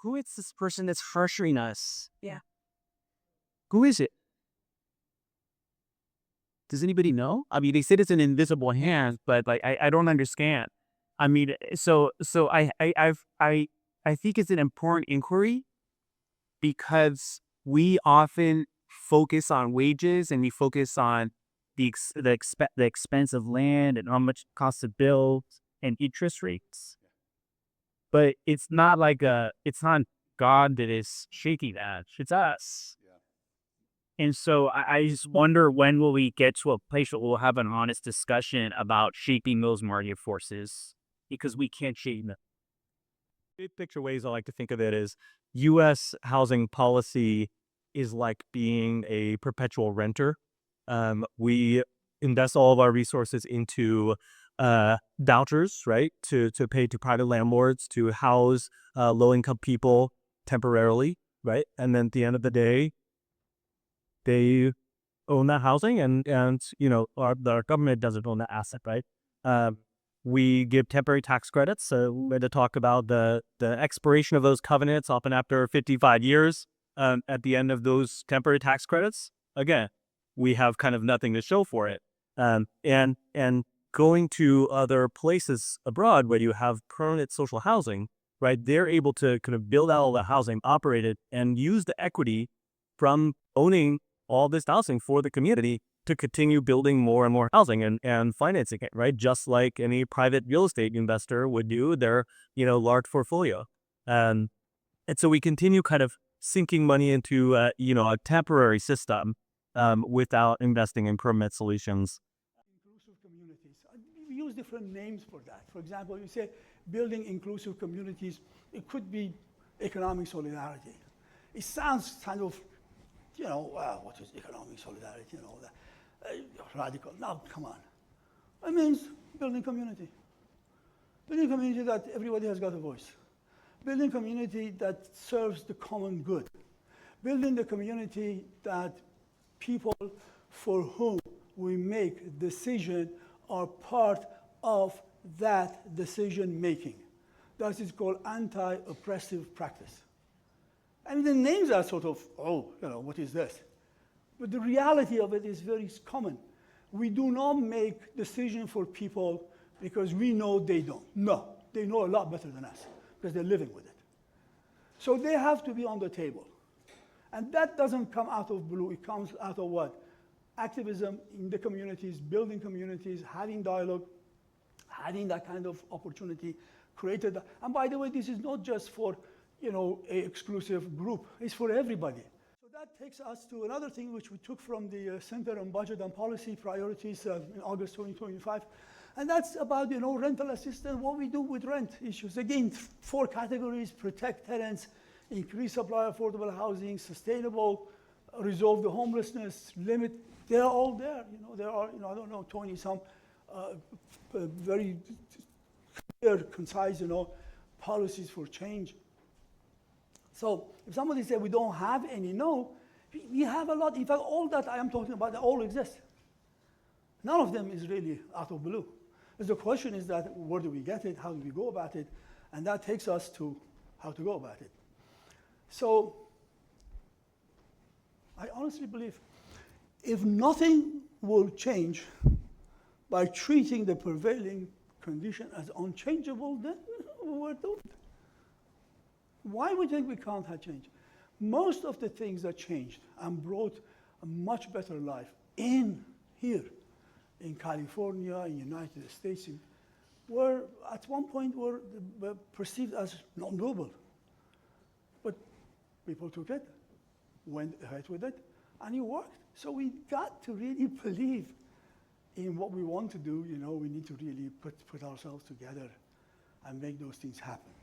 who is this person that's pressuring us? Yeah. Who is it? Does anybody know? I mean, they said it's an invisible hand, but like I don't understand. I mean, I think it's an important inquiry because we often focus on wages and we focus on the expense of land and how much it costs to build and interest rates. But it's not God that is shaking that. It's us. And so I just wonder, when will we get to a place where we'll have an honest discussion about shaping those market forces, because we can't shape them. Big picture ways I like to think of it is U.S. housing policy is like being a perpetual renter. We invest all of our resources into vouchers, right, to pay to private landlords to house low income people temporarily, right, and then at the end of the day, they own that housing, and our government doesn't own that asset, right? We give temporary tax credits. So we're going to talk about the expiration of those covenants, often after 55 years. At the end of those temporary tax credits, again, we have kind of nothing to show for it. And going to other places abroad where you have permanent social housing, right? They're able to kind of build out all the housing, operate it, and use the equity from owning all this housing for the community to continue building more and more housing and financing it, right? Just like any private real estate investor would do their, large portfolio. And so we continue kind of sinking money into, a temporary system without investing in permanent solutions. Inclusive communities. We use different names for that. For example, you say building inclusive communities, it could be economic solidarity. It sounds kind of, what is economic solidarity and all that? Radical. Now, come on. It means building community. Building community that everybody has got a voice. Building community that serves the common good. Building the community that people for whom we make decision are part of that decision making. That is called anti-oppressive practice. I mean, the names are sort of, what is this? But the reality of it is very common. We do not make decisions for people because we know they don't. No, they know a lot better than us because they're living with it. So they have to be on the table. And that doesn't come out of blue. It comes out of what? Activism in the communities, building communities, having dialogue, having that kind of opportunity created. And by the way, this is not just for an exclusive group. It's for everybody. So that takes us to another thing which we took from the Center on Budget and Policy Priorities in August 2025. And that's about rental assistance, what we do with rent issues. Again, 4 categories: protect tenants, increase supply of affordable housing, sustainable, resolve the homelessness, limit. They're all there. There are, I don't know, 20 some very clear, concise, policies for change. So if somebody said we don't have any, no, we have a lot. In fact, all that I am talking about, they all exist. None of them is really out of blue. But the question is that where do we get it? How do we go about it? And that takes us to how to go about it. So I honestly believe if nothing will change by treating the prevailing condition as unchangeable, then we're doomed. Why we think we can't have change? Most of the things that changed and brought a much better life here in California, in the United States, were at one point were perceived as non-doable. But people took it, went ahead with it, and it worked. So we got to really believe in what we want to do. We need to really put ourselves together and make those things happen.